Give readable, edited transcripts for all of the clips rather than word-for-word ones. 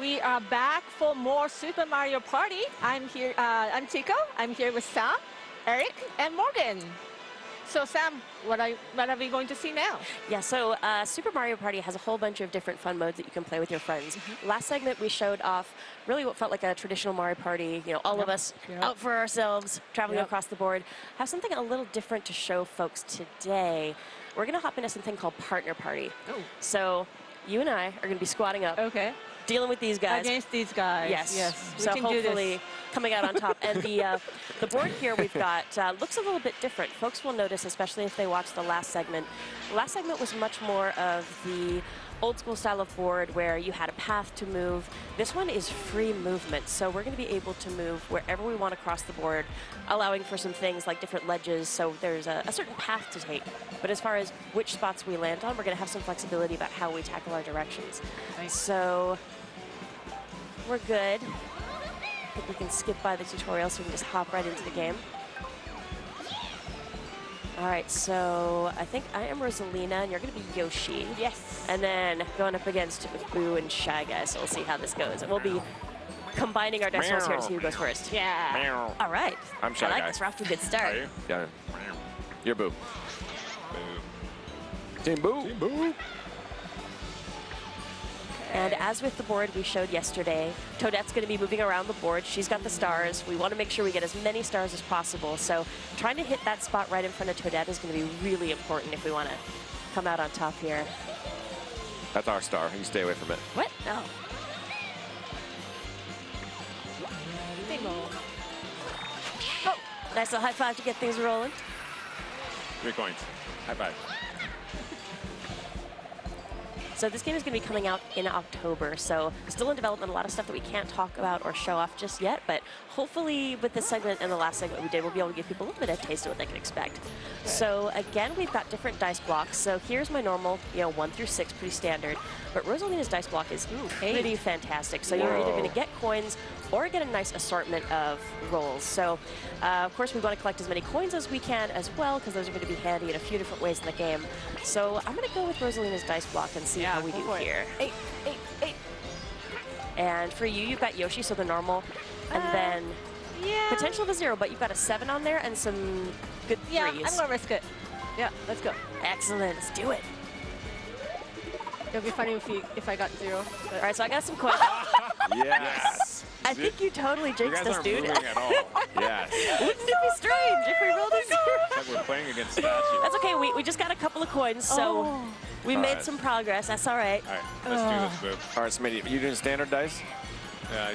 We are back for more Super Mario Party. I'm here. I'm Tico. I'm here with Sam, Eric, and Morgan. So Sam, what are we going to see now? Yeah, so Super Mario Party has a whole bunch of different fun modes that you can play with your friends. Last segment we showed off really what felt like a traditional Mario Party. You know, all of us out for ourselves, traveling across the board. Have something a little different to show folks today. We're going to hop into something called Partner Party. Oh. So you and I are going to be squatting up. Okay. Dealing with these guys. Against these guys. Yes. Yes. So hopefully coming out on top. And the board here we've got looks a little bit different. Folks will notice, especially if they watch the last segment. The last segment was much more of the old school style of board where you had a path to move. This one is free movement. So we're going to be able to move wherever we want across the board, allowing for some things like different ledges. So there's a certain path to take. But as far as which spots we land on, we're going to have some flexibility about how we tackle our directions. Nice. So we're good. I think we can skip by the tutorial so we can just hop right into the game. All right, so I think I am Rosalina, and you're going to be Yoshi. Yes. And then going up against Boo and Shy Guy, so we'll see how this goes. And we'll be combining our dice rolls here to see who goes first. Yeah. All right. I'm Shy Guy. I like this. We're off to a good start. Are you? Yeah. You're Boo. Team Boo. Team Boo. And as with the board we showed yesterday, Toadette's going to be moving around the board. She's got the stars. We want to make sure we get as many stars as possible. So trying to hit that spot right in front of Toadette is going to be really important if we want to come out on top here. That's our star. You stay away from it. What? No. Oh, nice little high five to get things rolling. 3 coins. High five. So this game is going to be coming out in October, so still in development, a lot of stuff that we can't talk about or show off just yet, but hopefully with this segment and the last segment we did, we'll be able to give people a little bit of a taste of what they can expect. Okay. So again, we've got different dice blocks. So here's my normal, 1 through 6, pretty standard, but Rosalina's dice block is pretty fantastic. So you're either going to get coins or get a nice assortment of rolls. So of course we want to collect as many coins as we can as well, because those are going to be handy in a few different ways in the game. So I'm going to go with Rosalina's dice block and see how we do here. 8, 8, 8. And for you, you've got Yoshi, so the normal, and then potential of a 0, but you've got a 7 on there and some good 3s. Yeah, I'm gonna risk it. Yeah, let's go. Excellent, let's do it. It'll be funny if I got 0. All right, so I got some coins. Yes. I think you totally jinxed us, dude. You guys aren't moving at all. Yes. Wouldn't it be strange if we rolled a 0? It's like we're playing against statues. That's okay, we just got a couple of coins, so we made some progress. That's all right. All right, let's do this, Boo. All right, Smitty, you doing standard dice?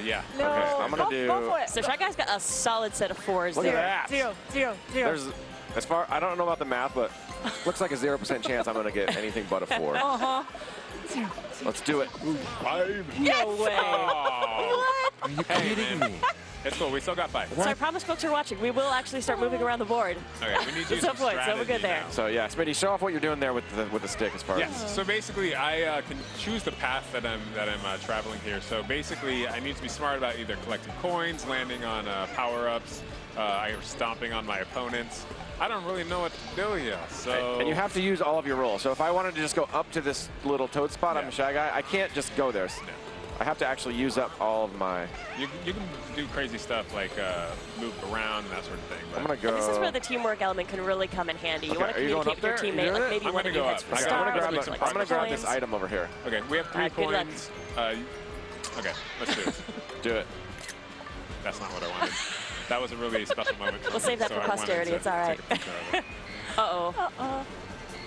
Yeah. No. Okay, I'm going to do... Go for it. So Shy Guy's got a solid set of 4s. Look at that. 0, 0, 0. There's, as far, I don't know about the math, but looks like a 0% chance I'm going to get anything but a 4. Uh-huh. 0. Let's do it. 5. No way. Oh. Are you kidding me? It's cool. We still got 5. So I promise folks who are watching, we will actually start moving around the board. Okay, we need to use Some some points, so we're good there. now. So yeah, Smitty, show off what you're doing there with the stick as far as... Yes. So basically, I can choose the path that I'm traveling here. So basically, I need to be smart about either collecting coins, landing on power-ups, or stomping on my opponents. I don't really know what to do here. So And you have to use all of your rolls. So if I wanted to just go up to this little toad spot, I'm a Shy Guy, I can't just go there. No. I have to actually use up all of my... You can do crazy stuff like move around and that sort of thing. But I'm going to go... And this is where the teamwork element can really come in handy. You want to communicate with your teammate, like maybe one of you heads for stars. I'm going to grab this coins. item over here. Okay, we have 3 coins. Okay, let's do it. Do it. That's not what I wanted. That was a really special moment. We'll save that for posterity. It's all right. Uh-oh. Uh-oh.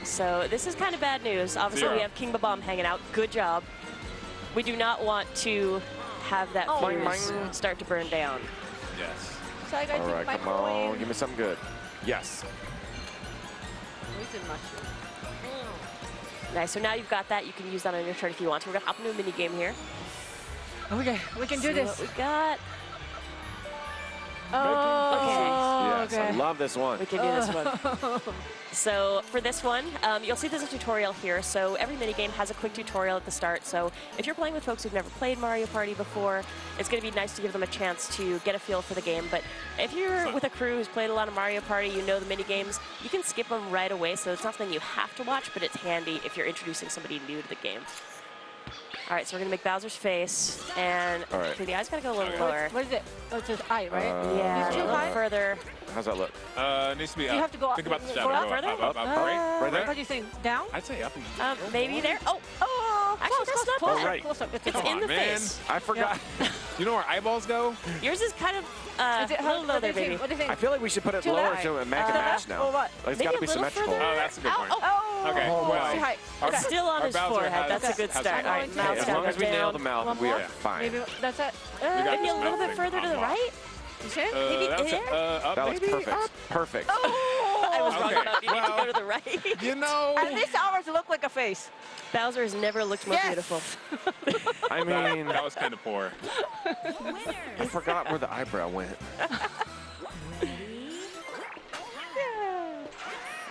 So this is kind of bad news. Obviously, 0. we have King Babam hanging out. Good job. We do not want to have that fuse start to burn down. Yes. So I got All right, my come on. coin. Give me something good. Yes. Poison mushroom. Nice. So now you've got that. You can use that on your turn if you want. So we're going to hop into a mini game here. Okay, we can do this. What we got. Oh, Yes, I love this one. We can do this one. So for this one, you'll see there's a tutorial here. So every minigame has a quick tutorial at the start. So if you're playing with folks who've never played Mario Party before, it's going to be nice to give them a chance to get a feel for the game. But if you're with a crew who's played a lot of Mario Party, you know the minigames, you can skip them right away. So it's not something you have to watch, but it's handy if you're introducing somebody new to the game. All right, so we're gonna make Bowser's face, and All right. okay, the eyes gotta go a little Okay. lower. What is it? Oh, it's just eye, right? Yeah, It's a too little high? further. How's that look? It needs to be up. You have to go up. Think about the Go shadow. up Go further? up, right Right there? What do you think? Down? I'd say up. Maybe there. Oh, Oh, actually, close, that's not close, bad. right. Close up. It's It's okay. in on, the man. face. I forgot. You know where eyeballs go? Yours is kind of Is it, a little low what do there, you think? baby. What do you think? I feel like we should put it Too lower high. to make a match now. Or what? Like, it's Maybe got to a be little symmetrical. further? Oh, that's a good point. Oh, Okay, Oh, well, too high. Our- Okay. Still on our his Bowser forehead. has- That's a good has start. one. All right, Okay, mouth's As gotta long go as we nail down. the mouth, One we more. are fine. Maybe that's it. We got Maybe a this little mouth bit thing further to the unlocked. right. You sure? Maybe That's there? up, That was maybe? perfect. Up? Perfect. I was wrong Okay, about you. Need to well- go to the right. You know. At least ours look like a face. Bowser has never looked more Yes. beautiful. I mean, that was kind of poor. I forgot where the eyebrow went.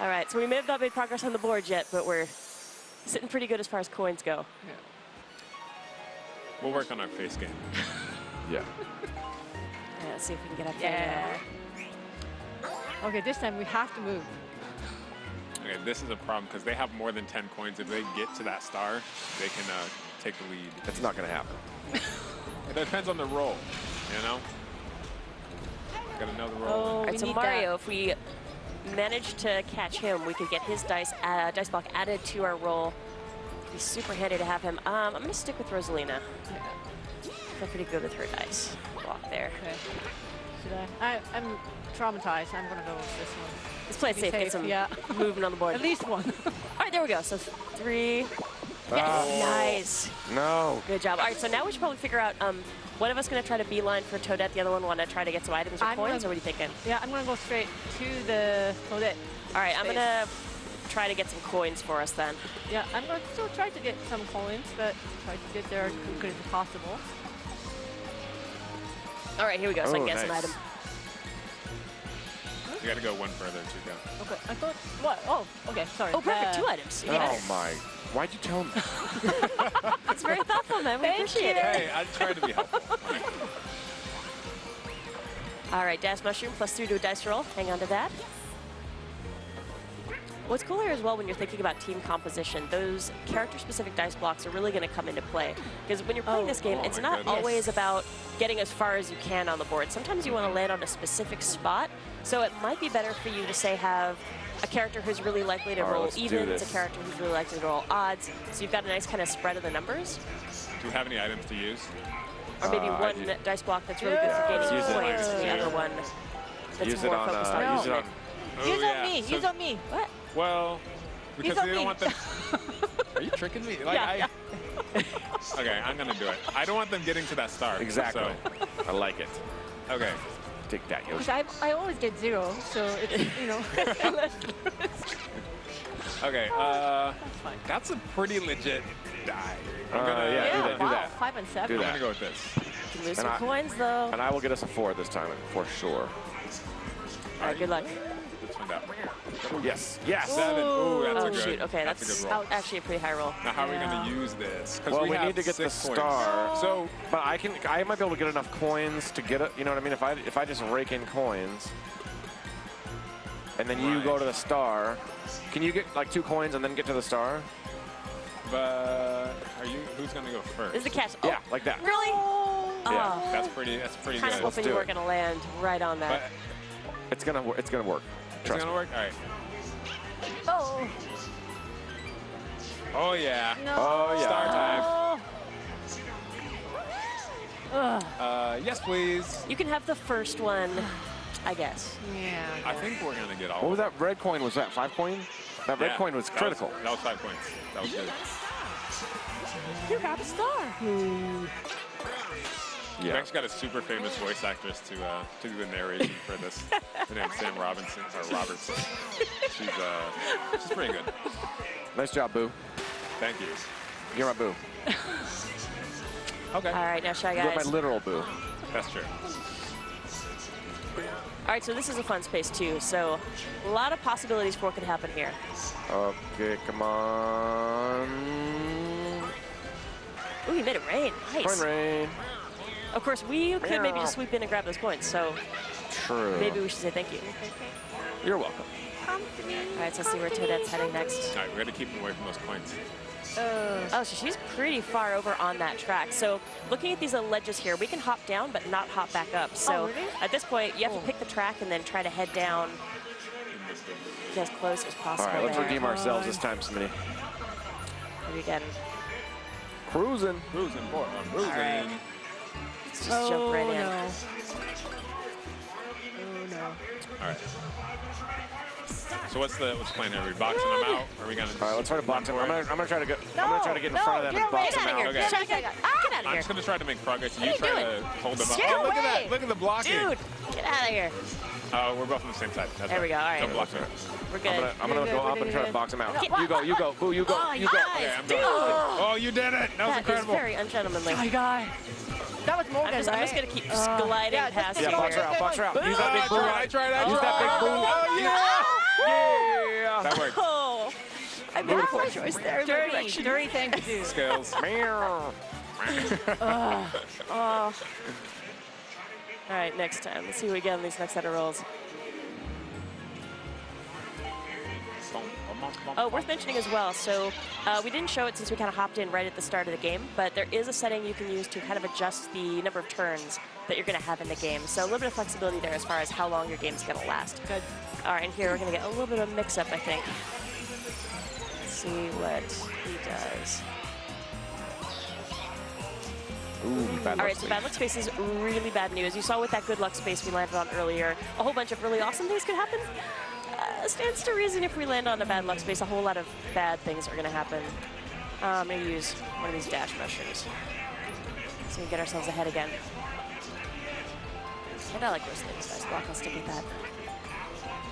All right, so we may have not made progress on the board yet, but we're sitting pretty good as far as coins go. We'll work on our face game. Yeah. Yeah, let's see if we can get up there. Yeah. Okay, this time we have to move. Okay, this is a problem because they have more than 10 coins. If they get to that star, they can take the lead. It's not going to happen. It depends on the roll, you know? Gotta know the roll. Oh, All we right, so need Mario, if we manage to catch him, we could get his dice block added to our roll. It'd be super handy to have him. I'm going to stick with Rosalina. Feel pretty good with her dice block there. Okay. Should I'm traumatized. I'm gonna go with this one. Let's play it Be safe, get safe, some yeah. movement on the board. At least one. All right, there we go. So 3. Yes, nice. No. Good job. All right, so now we should probably figure out, one of us going to try to beeline for Toadette, the other one want to try to get some items or I'm coins, gonna- or what are you thinking? Yeah, I'm gonna go straight to the Toadette. All right, I'm Space. going to try to get some coins for us then. Yeah, I'm gonna still try to get some coins, but try to get there as quick as possible. All right, here we go, so I can Oh, get some nice. item. You gotta go one further, Chico. Okay, I thought what? Oh, okay, sorry. Oh, perfect, 2 items. Oh, Yes. my. Why'd you tell me? It's very thoughtful, man. We Thank appreciate you. it. Hey, I tried to be helpful. All right, Dash Mushroom +3 to a dice roll. Hang on to that. What's cool here as well when you're thinking about team composition, those character-specific dice blocks are really going to come into play. Because when you're playing this game, Oh it's my not goodness. always about getting as far as you can on the board. Sometimes you want to land on a specific spot, so it might be better for you to, say, have a character who's really likely to All right, roll let's do evens, this. a character who's really likely to roll odds, so you've got a nice kind of spread of the numbers. Do you have any items to use? Or maybe I one do. dice block that's really good for Yeah. gaining Use it. points, and the Yeah. other one that's Use it more on. focused on Use it on. movement. Oh, Use yeah. on me. So- Use on me. What? Well, because on they don't me. want them. Are you tricking me? Like, Yeah, Okay, I'm gonna do it. I don't want them getting to that star. Exactly. So, I like it. okay. Take that, Yoshi. Because I always get 0, so it's Okay. fine. That's a pretty legit die. I'm Yeah, gonna. Yeah, do wow, that. 5 and 7. Do I'm that. gonna go with this. You can lose And some I- coins, though. And I will get us a 4 this time, for sure. All right, good luck. Let's find out. Yes. Yes. 7. Ooh, that's Oh, a good. shoot. Okay, that's that's a good roll. actually a pretty high roll. Now, how are we Yeah. gonna use this? 'Cause Well, we have need to get the 6 coins. star. So But I might be able to get enough coins to get it. You know what I mean? If I just rake in coins, and then you Right. go to the star, can you get like 2 coins and then get to the star? But who's gonna go first? This is the catch. Oh, Yeah, like that. really? Yeah. Oh, That's pretty kind of good. hoping do you were it. going to land right on But that. It's gonna work. It's gonna work. is it Trust gonna me. work? All right. Oh, Oh yeah. no. Oh yeah. Star time. Ugh. Yes, please. You can have the first one, I guess. Yeah. I think we're gonna get all. What was that red coin? Was that 5 coin? That red Yeah, coin was critical. That was 5 points. That was good. You got a star. We Yeah. actually got a super famous voice actress to do the narration for this. Her name's Sam Robinson or Robertson. She's pretty good. Nice job, Boo. Thank you. You're my Boo. Okay. All right, now, Shy You're my Guys. literal Boo. That's true. All right, so this is a fun space, too. So a lot of possibilities for what could happen here. Okay, come on. Ooh, you made it rain. Nice. Coin rain. Of course, we could maybe just sweep in and grab those coins, so True. maybe we should say thank you. You're welcome. All right, so let's see where Toadette's heading next. All right, we got to keep him away from those coins. Oh, so she's pretty far over on that track. So looking at these little ledges here, we can hop down but not hop back up. So really? at this point, you have to pick the track and then try to head down as close as possible. All right, let's there. redeem ourselves this time, Smitty. Maybe again. Cruising. Cruising, boy. I'm cruising. right. Let's just jump right in. No. Oh, no. All right. So what's the plan here? Are we boxing them out? Or are we gonna? All right, let's try to box him. I'm gonna try to get. No, I'm gonna try to get in no, front of them and get away, box Get them out of here. out. Okay. Get out of I'm here. just gonna try to make progress. And What you are you try doing? to hold them up. Get Oh, look at away. that! Look at the blocking. Dude, get out of here. We're both on the same side. That's There we go. All right. Don't block me. We're good. I'm gonna go up and try to box him out. You go, you go, boo, you go, Oh, you go. yes, Okay, I'm dude. going. Oh, you did it! That was That is incredible. very ungentlemanly. My God. That was Morgan, I'm just gonna keep gliding yeah, just past keep you Yeah, box her here. out, box her out. Boom. Use that big boo. I tried. Use that big boo. Oh, yeah! Yeah. That worked. Oh, I made a poor choice there. dirty thing to do. Skills. Meow. Oh. All right, next time. Let's see what we get on these next set of rolls. Oh, worth mentioning as well. So we didn't show it since we kind of hopped in right at the start of the game, but there is a setting you can use to kind of adjust the number of turns that you're going to have in the game. So a little bit of flexibility there as far as how long your game's going to last. Good. All right, and here we're going to get a little bit of a mix-up, I think. Let's see what he does. Ooh, bad All luck right, so space. bad luck space is really bad news. You saw with that good luck space we landed on earlier, a whole bunch of really awesome things could happen. Stands to reason if we land on a bad luck space, a whole lot of bad things are going to happen. I'm going to use one of these dash mushrooms so we get ourselves ahead again. And I like those things. Nice block. I'll stick with that.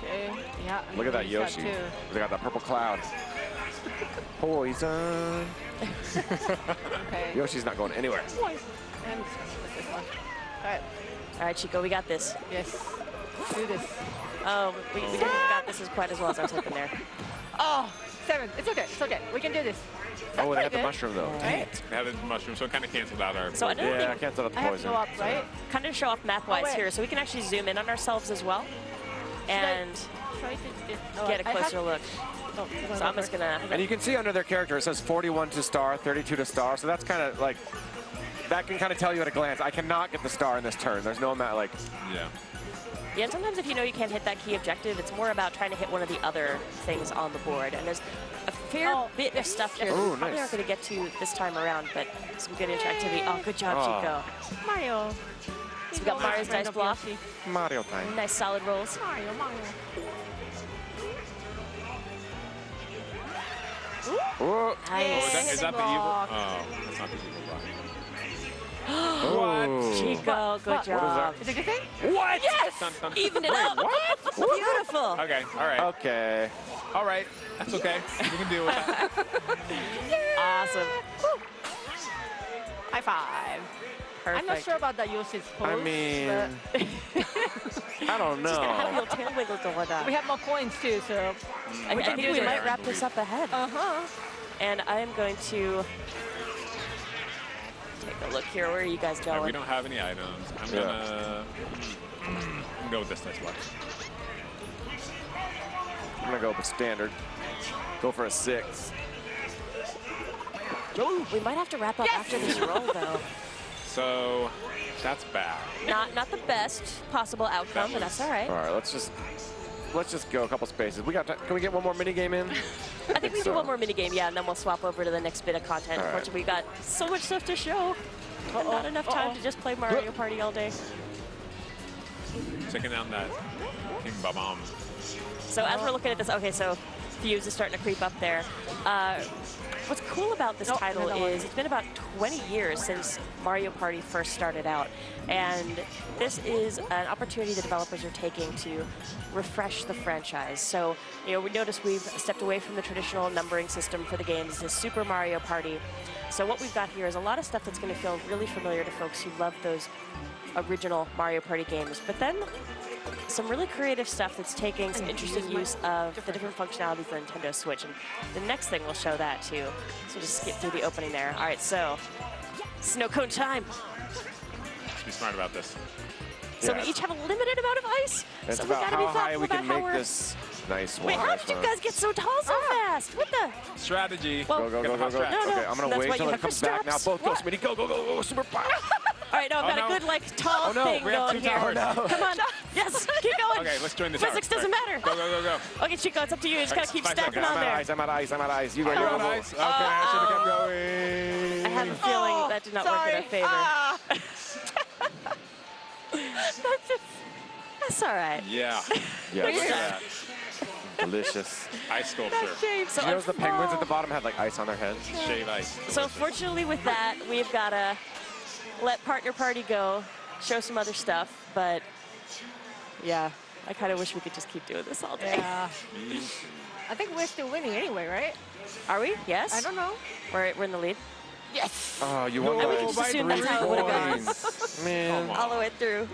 Okay. Yeah. I'm Look at gonna that use Yoshi. too. They got that purple cloud. Poison. Okay. Yoshi's not going anywhere. And this one. All right. All right, Chico, we got this. Yes. Do this. Oh, we didn't got this as quite as well as I was hoping there. Oh, 7. It's okay. It's okay. We can do this. Oh, they pretty had the good. mushroom though. Dang it. They had the mushroom, so it kind of canceled out our. So another Yeah, I thing, can't set up the I have to poison. go up, right? kind of show off map-wise wait. here, so we can actually zoom in on ourselves as well and Try to get a closer look. Oh, So I'm just gonna. And you can see under their character, it says 41 to star, 32 to star. So that's kind of like, that can kind of tell you at a glance. I cannot get the star in this turn. There's no amount, like, Yeah. Yeah, and sometimes if you know you can't hit that key objective, it's more about trying to hit one of the other things on the board. And there's a fair bit of stuff here that Ooh, we probably nice. aren't going to get to this time around, but some good interactivity. Oh, good job, Oh. Chico. Mario. So we got Mario's dice block. Mario time. Nice solid rolls. Mario. Oh, Nice. Is that the evil? block. Oh, that's not the evil block. oh. Chico, good What? job. Is it a good thing? What? Yes! Dun, dun, dun. Even it up. Beautiful. Okay, all right. Okay. All right, that's okay. We can deal with that. Awesome. High five. Perfect. I'm not sure about that Yoshi's pose. I mean, I don't Just gotta have a know. little tail wiggle going but we on. have more coins too, so. I think do we this. might wrap this up ahead. Uh-huh. And I am going to take a look here. Where are you guys We going? don't have any items. I'm Yeah. gonna go with this dice block. I'm gonna go with standard. Go for a 6. We might have to wrap up after this roll, though. So that's bad. Not the best possible outcome, but that's all right. All right, let's just go a couple spaces. We got. Can we get one more mini game in? I think we do so. one more mini game, yeah, and then we'll swap over to the next bit of content. All right. Unfortunately, we got so much stuff to show, and not enough time to just play Mario Party all day. Taking down that King Babam. So as we're looking at this, okay, so Fuse is starting to creep up there. What's cool about this title is it's been about 20 years since Mario Party first started out, and this is an opportunity the developers are taking to refresh the franchise. So, you know, we notice we've stepped away from the traditional numbering system for the games to Super Mario Party. So what we've got here is a lot of stuff that's going to feel really familiar to folks who love those original Mario Party games, but then some really creative stuff that's taking some interesting use of the different functionalities of the Nintendo Switch. And the next thing will show that too. So just skip through the opening there. All right, so snow cone time. Let's be smart about this. So Yeah, we each have a limited amount of ice. It's so we about gotta be how high thoughtful we about can how make we're... this nice Wait, one. how did you guys get so tall so fast? What the? Strategy. Well, Go, go, go, go, go. No, no, Okay, I'm gonna that's wait why till you it have your comes back. Now straps. both go, What? Smitty. Go, go, go, go, super fast. All right, no, I've Oh, got no. a good, like, tall Oh, no, thing we have going two here. towers. Come on. Yes, keep going. Okay, let's join the Physics tower. doesn't All right. matter. Go, go, go, go. Okay, Chico, it's up to you. You just gotta keep Five stacking seconds. on I'm there. at ice, I'm at ice, I'm at ice. You go, Are you you go, on go. ice? Okay, I should have kept going. I have a feeling that did not work in our favor. Ah. That's all right. Yeah. Yeah, Look look at at that. delicious. Ice sculpture. So, You notice the penguins at the bottom had like ice on their heads? Shave ice. so unfortunately with that, we've got to let Partner Party go, show some other stuff, but yeah, I kind of wish we could just keep doing this all day. Yeah. I think we're still winning anyway, right? Are we? Yes? I don't know. We're in the lead. Yes. Oh, you won And we by can just by assume that's how it would have gone. points. Man. Come on. All the way through.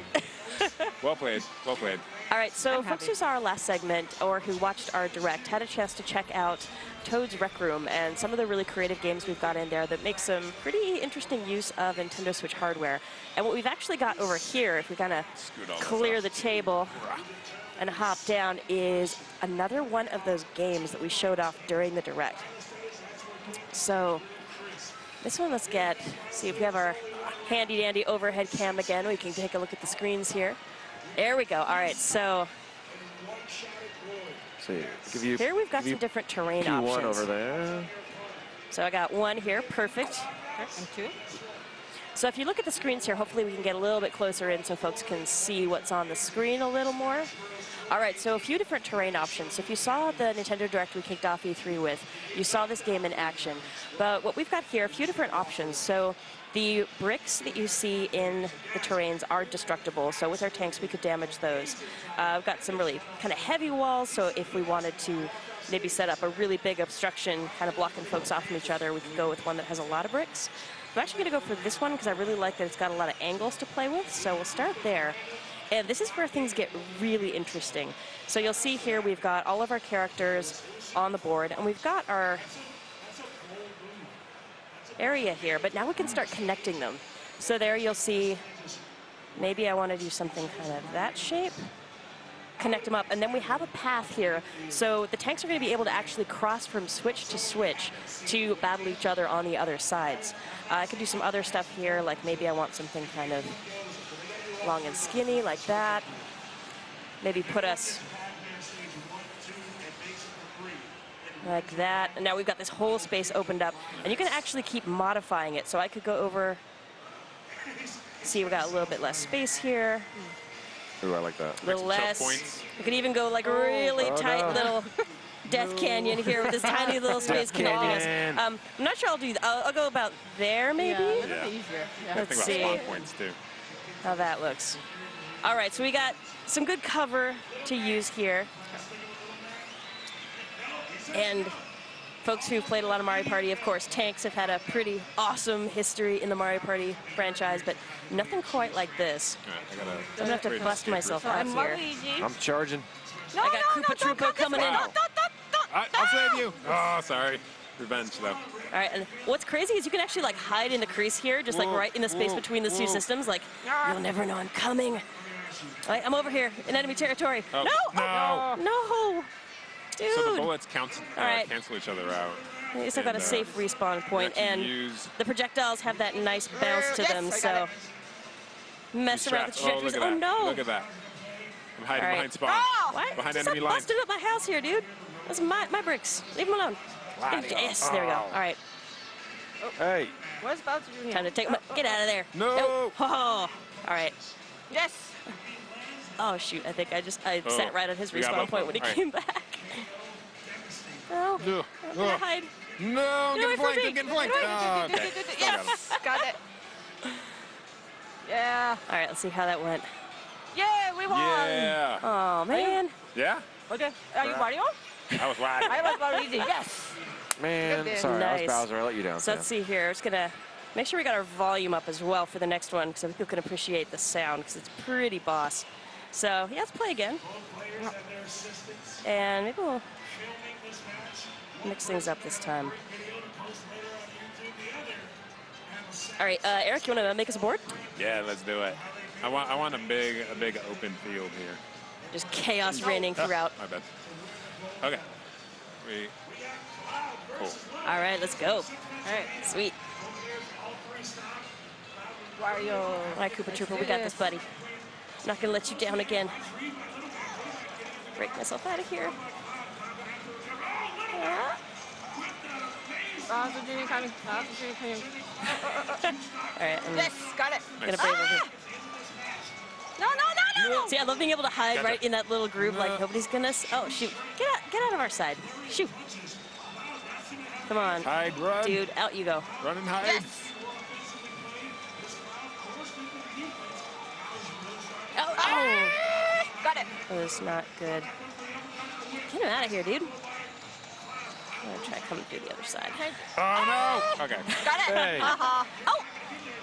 Well played. Well played. All right, so I'm folks happy. who saw our last segment or who watched our direct had a chance to check out Toad's Rec Room and some of the really creative games we've got in there that make some pretty interesting use of Nintendo Switch hardware. And what we've actually got over here, if we kind of Scoot all this clear up. the table and hop down, is another one of those games that we showed off during the direct. So this one, let's see if we have our handy dandy overhead cam again. We can take a look at the screens here. There we go. All right, so See, give you, here we've got give you some different terrain P1 options. over there. So I got one here, perfect. And two. So if you look at the screens here, hopefully we can get a little bit closer in so folks can see what's on the screen a little more. All right, so a few different terrain options. So if you saw the Nintendo Direct we kicked off E3 with, you saw this game in action. But what we've got here, a few different options. So the bricks that you see in the terrains are destructible, so with our tanks we could damage those. We've got some really kind of heavy walls, so if we wanted to maybe set up a really big obstruction, kind of blocking folks off from each other, we could go with one that has a lot of bricks. I'm actually going to go for this one because I really like that it's got a lot of angles to play with, so we'll start there. And this is where things get really interesting. So you'll see here we've got all of our characters on the board, and we've got our area here, but now we can start connecting them. So there you'll see, maybe I want to do something kind of that shape, connect them up, and then we have a path here. So the tanks are going to be able to actually cross from switch to battle each other on the other sides. I could do some other stuff here, like maybe I want something kind of long and skinny like that. Maybe put us like that. And now we've got this whole space opened up, and you can actually keep modifying it. So I could go over, see, we got a little bit less space here. Ooh, I like that. A little Make some choke less. points. We could even go like really Oh, tight no. little Death Canyon here with this tiny little space Death connecting Canyon. us. I'm not sure I'll do that. I'll go about there maybe. Yeah, a little Yeah. bit easier. Yeah. Let's Think about see spawn points too. how that looks. All right, so we got some good cover to use here. And folks who've played a lot of Mario Party, of course, tanks have had a pretty awesome history in the Mario Party franchise, but nothing quite like this. All right, I gotta. I'm gonna have to create bust escape myself route. out I'm here. Luigi. I'm charging. No, I got no, Koopa no, don't Troopa come this coming way. in. Don't. I'll save you. Oh, sorry. Revenge though. All right, and what's crazy is you can actually like hide in the crease here, just like Whoa, right in the space whoa, between the two whoa. systems. Like, you'll never know I'm coming. All right, I'm over here in enemy territory. Oh, No! no. No! Dude! So the bullets All right. cancel each other out. At least I've got a and, safe respawn point, you have to and use the projectiles have that nice bounce to Yes, them, I got so it. mess around with the straps. trajectories. Look at Oh, that. no! Look at that. I'm hiding All right. behind spawn. Oh! What? Behind Just enemy stop line. busting up my house here, dude. That's my bricks. Leave them alone. Yes, there we go. All right, Hey, What's about to do here? time to take my, get out of there. No. Nope. Oh, all right. Yes. Oh shoot, I think I Oh, sat right at his we got respawn both point of when he them. All right. came back. No, No. I'm gonna hide. No, I'm Get away getting from flanked. me. I'm getting flanked. Get away. Oh, okay. Still got him. Yes. Got it. Yeah. All right, let's see how that went. Yeah, we won. Yeah. Oh man. Yeah? Okay. Are you Mario? I was lying. I was Luigi. Yes. man. Good. Sorry, I Nice. was Bowser. I let you down. So Sam. let's see here. Just gonna make sure we got our volume up as well for the next one, because I think people can appreciate the sound, because it's pretty boss. So yeah, let's play again. And maybe we'll mix things up this time. All right, Eric, you want to make us a board? Yeah, let's do it. I want a big open field here. Just chaos reigning throughout. My bad. Okay. Cool. All right, let's go. All right. Sweet. Wario. All right, Koopa Trooper, we got this, buddy. I'm not gonna let you down again. Break myself out of here. Bowser Jr. coming. Bowser Jr. coming. All right, I'm Yes, got it. gonna brave over here. No, no, no, no. See, I love being able to hide Gotcha. right in that little groove, like nobody's gonna. Oh shoot! Get out of our side. Shoot! Come on, Hide, run. dude, out you go. Run and hide. Yes. Oh, Ah, got it. that was not good. Get him out of here, dude. I'm gonna try coming through the other side. Oh, no. Okay. Got it. Hey. Uh-huh. Oh!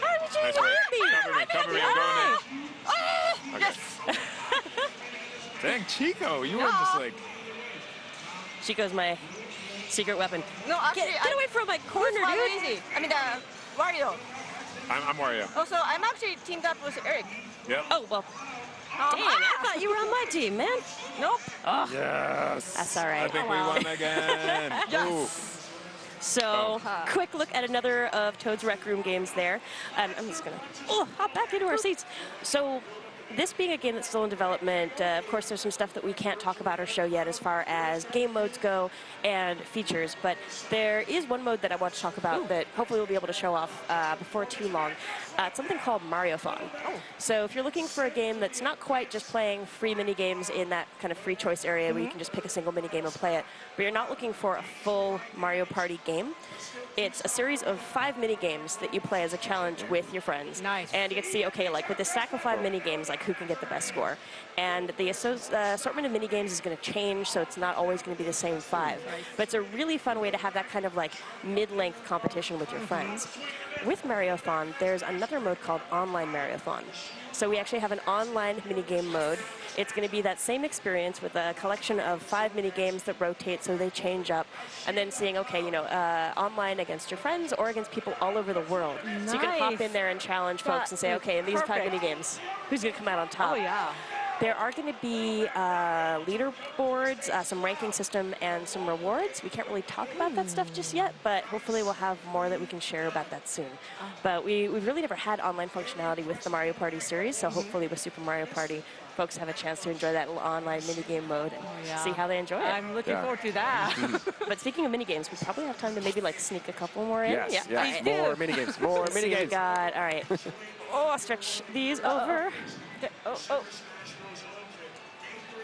How did you Nice hurt work. me? Cover me. I'm going Ah, in. Okay. Yes. Dang, Chico, you were just like... Chico's my secret weapon. No, actually, Get away from my corner, Who's dude. Waluigi? I mean, Wario. I'm Wario. Also, I'm actually teamed up with Eric. Yep. Oh, well, dang, I thought you were on my team, man. Nope. Oh, Yes. that's all right. I think Oh, wow. we won again. Yes. So, quick look at another of Toad's Rec Room games there. I'm just going to hop back into our seats. So, this being a game that's still in development, of course, there's some stuff that we can't talk about or show yet as far as game modes go and features, but there is one mode that I want to talk about that hopefully we'll be able to show off before too long. It's something called Mariothon. So if you're looking for a game that's not quite just playing free mini games in that kind of free choice area where you can just pick a single mini game and play it, but you're not looking for a full Mario Party game, it's a series of 5 mini games that you play as a challenge with your friends. Nice. And you get to see, okay, like with this stack of 5 mini games, like who can get the best score. And the assortment of mini games is going to change, so it's not always going to be the same 5. But it's a really fun way to have that kind of like mid-length competition with your friends. With Mariothon, there's another mode called Online Mariothon. So we actually have an online minigame mode. It's going to be that same experience with a collection of 5 mini games that rotate so they change up. And then seeing, okay, you know, online against your friends or against people all over the world. So you can hop Nice. in there and challenge folks and say, okay, in these 5 Perfect. mini games, who's going to come out on top? Oh, yeah. There are going to be leaderboards, some ranking system, and some rewards. We can't really talk about that stuff just yet, but hopefully we'll have more that we can share about that soon. But we've really never had online functionality with the Mario Party series, so hopefully with Super Mario Party, folks have a chance to enjoy that little online minigame mode and see how they enjoy it. I'm looking forward to that. But speaking of minigames, we probably have time to maybe like sneak a couple more in. Yes, Yeah. yes. All right. More minigames. More Let's see what we minigames. got. All right. Oh, I'll stretch these over. Okay. Oh.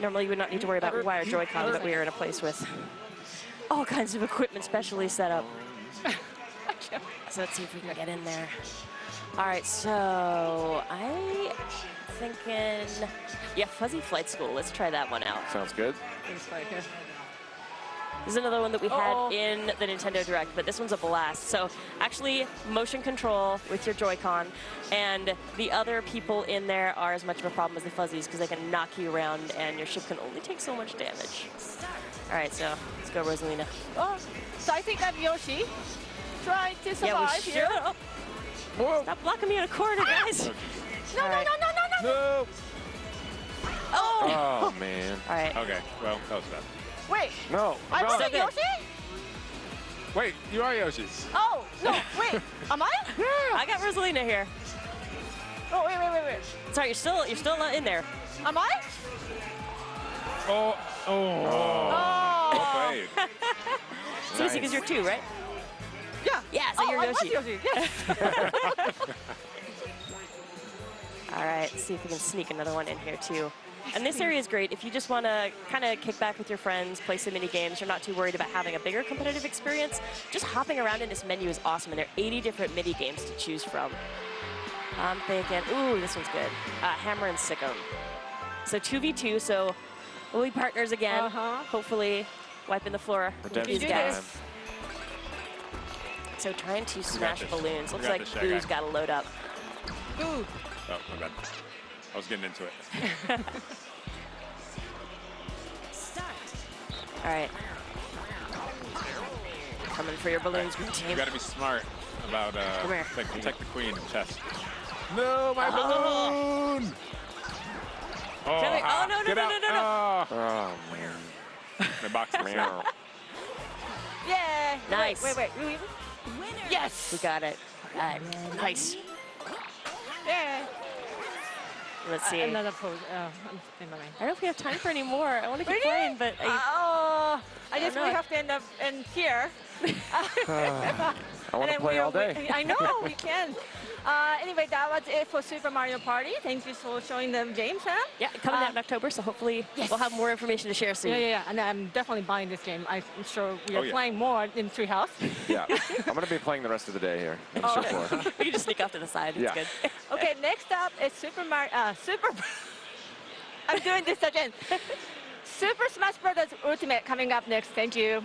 Normally, you would not need to worry about wired Joy-Con, but we are in a place with all kinds of equipment specially set up. So let's see if we can get in there. All right, so I'm thinking, yeah, Fuzzy Flight School. Let's try that one out. Sounds good. This is another one that we had in the Nintendo Direct, but this one's a blast. So actually, motion control with your Joy-Con, and the other people in there are as much of a problem as the Fuzzies because they can knock you around, and your ship can only take so much damage. All right, so let's go, Rosalina. Oh, so I think I'm Yoshi. Trying to survive Yeah, we here. should. Oh, stop blocking me in a corner, guys. No, All no, right. no. No. Oh. Oh, man. All right. Okay, well, that was bad. Wait, No. I no. wasn't good. Yoshi? Wait, you are Yoshi's. Oh, no, wait, am I? I got Rosalina here. Oh, wait. Sorry, you're still in there. Am I? Oh. Well played. So easy because you're 2, right? Yeah. Yeah, so you're I was Yoshi. Yoshi. Yes. All right, let's see if we can sneak another one in here too. And this area is great if you just want to kind of kick back with your friends, play some mini games. You're not too worried about having a bigger competitive experience. Just hopping around in this menu is awesome, and there are 80 different mini games to choose from. I'm thinking, ooh, this one's good. Hammer and Sick'em. So 2v2, so we'll be partners again. Hopefully, wiping the floor with these Redemption guys. time. So trying to smash this. balloons. We Looks got like this, Shy Boo's Guy. got to load up. Ooh. Oh, my bad. I was getting into it. All right. Coming for your balloons, green You team. got to be smart about Come here. protect the queen and chest. No, my balloon! Oh, Kelly- ha, oh, no, no, get no, out. no, no, no. Oh, man. My box is out. Yay! Nice. Wait. Yes! We got it. All right. Nice. Yay! Let's see. Another pose. Oh, I'm in my mind. I don't know if we have time for any more. I want to keep Really? playing, but Oh, I guess don't we know. have to end up in here. I want to And play then all day. I know, we can. Anyway, that was it for Super Mario Party. Thank you for showing the game, Sam. yeah, coming out in October, so hopefully we'll have more information to share soon. Yeah. And I'm definitely buying this game. I'm sure we are Oh, yeah. playing more in Treehouse. Yeah. I'm going to be playing the rest of the day here on the show floor. We can just sneak off to the side. It's Yeah. good. Okay, next up is I'm doing this again. Super Smash Bros. Ultimate coming up next. Thank you.